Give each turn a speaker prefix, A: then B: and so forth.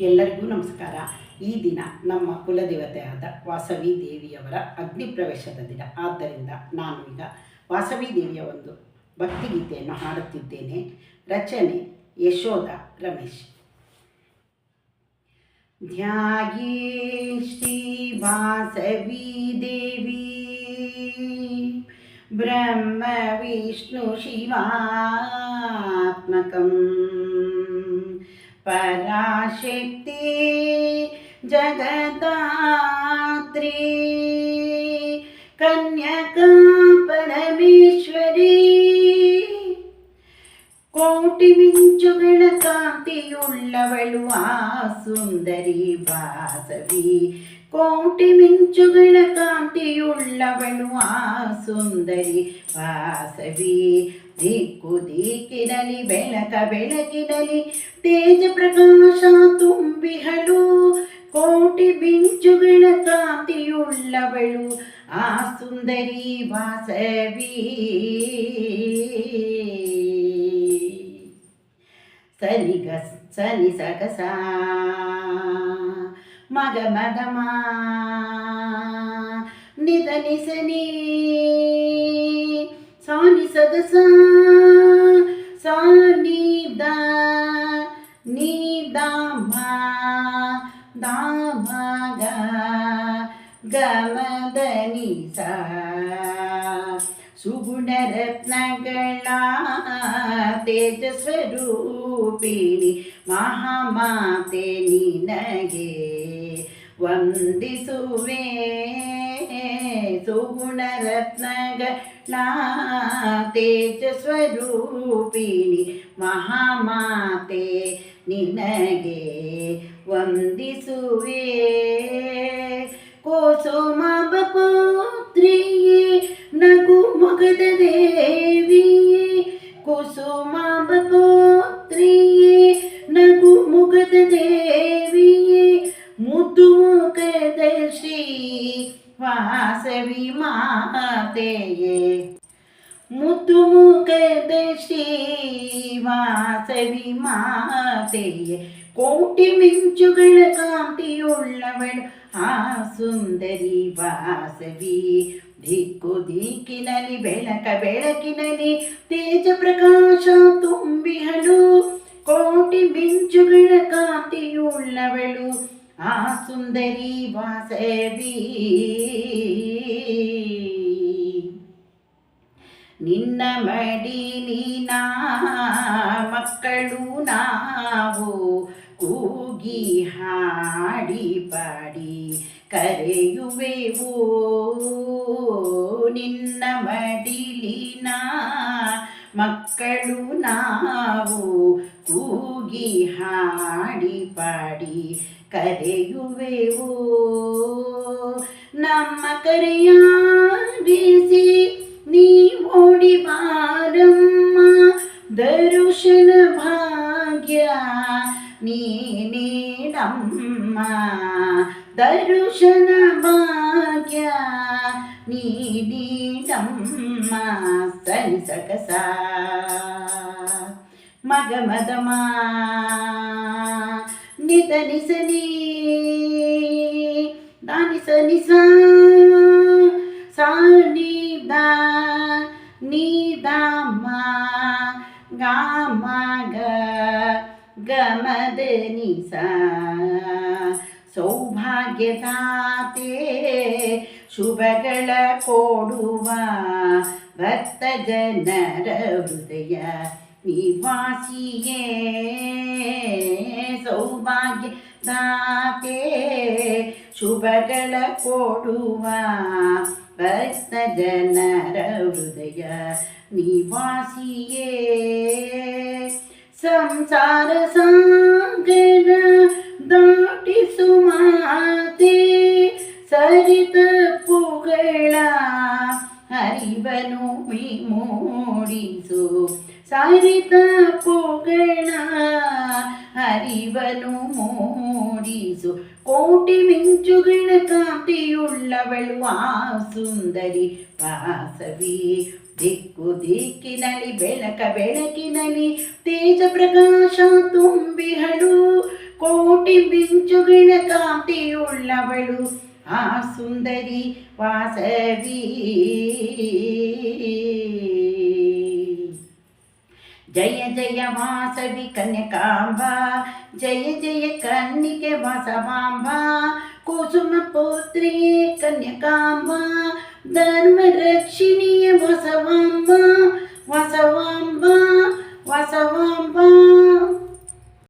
A: ಎಲ್ಲರಿಗೂ ನಮಸ್ಕಾರ. ಈ ದಿನ ನಮ್ಮ ಕುಲದೇವತೆಯಾದ ವಾಸವಿ ದೇವಿಯವರ ಅಗ್ನಿ ಪ್ರವೇಶದ ದಿನ. ಆದ್ದರಿಂದ ನಾನು ಈಗ ವಾಸವಿ ದೇವಿಯ ಒಂದು ಭಕ್ತಿಗೀತೆಯನ್ನು ಹಾಡುತ್ತಿದ್ದೇನೆ. ರಚನೆ ಯಶೋಧ ರಮೇಶ್. ಧ್ಯಾಯೇ ಶ್ರೀ ವಾಸವಿ ದೇವಿ ಬ್ರಹ್ಮ ವಿಷ್ಣು ಶಿವಾತ್ಮಕಂ ಪರಾಶಕ್ತಿ ಜಗದಾತ್ರಿ ಕನ್ಯಕಾ ಪರಮೇಶ್ವರಿ ಕೋಟಿ ಮಿಂಚುಗಳ ಕಾಂತಿಯುಳ್ಳವಳು ಆ ಸುಂದರಿ ವಾಸವಿ. ಕೋಟಿ ಮಿಂಚುಗಳ ಕಾಂತಿಯುಳ್ಳವಳು ಆ ಸುಂದರಿ ವಾಸವಿ. ದಿಕ್ಕು ದಿಕ್ಕಿನಲ್ಲಿ ಬೆಳಕ ಬೆಳಕಿನಲ್ಲಿ ತೇಜ ಪ್ರಕಾಶ ತುಂಬಿಹಳು. ಕೋಟಿ ಮಿಂಚುಗಳ ಕಾಂತಿಯುಳ್ಳವಳು ಆ ಸುಂದರಿ ವಾಸವಿ. ಸನಿಗ ಸನಿ ಸಗಸ ಮಗ ಮದಮ ನಿದ ನಿಸನಿ ಸಾನಿ ಸದಸ ಸಾನಿ ದ ನೀ ದಾಮ ದಾಮ ಗ ಗಮದ ನಿಸ ಸುಗುಣ ರತ್ನಗಳ ತೇಜಸ್ವರೂಪಿಣಿ ಮಹಾಮಾತೆ ನಿನಗೆ ವಂದಿಸುವೆ. ಸುಗುಣ ರತ್ನಗಳ ತೇಜಸ್ವರೂಪಿಣಿ ಮಹಾಮಾತೆ ನಿನಗೆ ವಂದಿಸುವೆ. ಕುಸುಮ ಪುತ್ರಿಯೇ ನಗು ಮೊಗದ ದೇವಿಯೇ. ಕುಸುಮ ಪುತ್ರಿಯೇ ನಗು ಮೊಗದ ದೇವಿಯೇ. ಮುದ್ದು ಮುಖದ ಶ್ರೀ ವಾಸವಿ ಮಾತೆಯೇ. ಮುದ್ದು ಮುಖದ ಶ್ರೀ ವಾಸವಿ ಮಾತೆಯೇ. ಕೋಟಿ ಮಿಂಚುಗಳ ಕಾಂತಿಯುಳ್ಳವಳು ಆ ಸುಂದರಿ ವಾಸವಿ. ದಿಕ್ಕು ದಿಕ್ಕಿನಲ್ಲಿ ಬೆಳಕ ಬೆಳಕಿನಲ್ಲಿ ತೇಜ ಪ್ರಕಾಶ ತುಂಬಿಹಳು. ಕೋಟಿ ಮಿಂಚುಗಳ ಕಾಂತಿಯುಳ್ಳವಳು ಆ ಸುಂದರಿ ವಾಸವಿ. ನಿನ್ನ ಮಡಿಲಿ ನಾ ಮಕ್ಕಳು ನಾವು ಕೂಗಿ ಹಾಡಿ ಪಾಡಿ ಕರೆಯುವೆವು. ನಿನ್ನ ಮಡಿಲಿನ ಮಕ್ಕಳು ನಾವು ಕೂಗಿ ಹಾಡಿ ಪಾಡಿ ಕರೆಯುವೆವು. ನಮ್ಮ ಕರೆಯಾಗಿಸಿ ನೀ ಓಡಿ ಬಾರಮ್ಮ. ದರುಶನ ಭಾಗ್ಯ ನೀಡಮ್ಮ. ದರುಶನ ಭಾಗ್ಯ ನೀಡಮ್ಮ. ಸನಿ ಸಕಸ ಮಗ ಮದಮ ನಿದ ನಿಸನಿ ದಾನಿ ಸನಿ ಸಾನಿ ದ ನೀದಾಮ ಗಾಮ ಗ ಗಮದ ನಿಸ. ಸೌಭಾಗ್ಯದಾತೆ ಶುಭಗಳ ಕೊಡುವ ಭಕ್ತ ಜನರ ಹೃದಯ ನಿವಾಸಿಯೇ. ಸೌಭಾಗ್ಯದಾತೆ ಶುಭಗಳ ಕೊಡುವ ಭಕ್ತ ಜನರ ಹೃದಯ ನಿವಾಸಿಯೇ. ಸಂಸಾರ ಸಾಗರ ದಾಟಿಸು ಮಾತೆ. ಸರಿತ ಪುಗಳ ಹರಿವನು ಮೂಡಿಸು. ಸರಿತ ಪುಗಳ ಹರಿವನು ಮೂಡಿಸು. ಕೋಟಿ ಮಿಂಚುಗಳ ಕಾಂತಿಯುಳ್ಳವಳು ಆ ಸುಂದರಿ ವಾಸವಿ. ದಿಕ್ಕು ದಿಕ್ಕಿನಲ್ಲಿ ಬೆಳಕ ಬೆಳಕಿನಲ್ಲಿ ತೇಜ ಪ್ರಕಾಶ ತುಂಬಿಹಳು. ಕೋಟಿ ಕೋಟಿ ಮಿಂಚುಗಳ ಕಾಂತಿಯುಳ್ಳವಳು ಆ ಸುಂದರಿ ವಾಸವಿ. ಜಯ ಜಯ ವಾಸವಿ ಕನ್ಯಕಾಂಬ, ಜಯ ಜಯ ಕನ್ನಿಕೆ ವಾಸವಾಂಬ, ಕುಸುಮ ಪುತ್ರಿಯೇ ಕನ್ಯಕಾಂಬ, ಧರ್ಮ ರಕ್ಷಿಣಿಯ ವಾಸವಾಂಬ, ವಾಸವ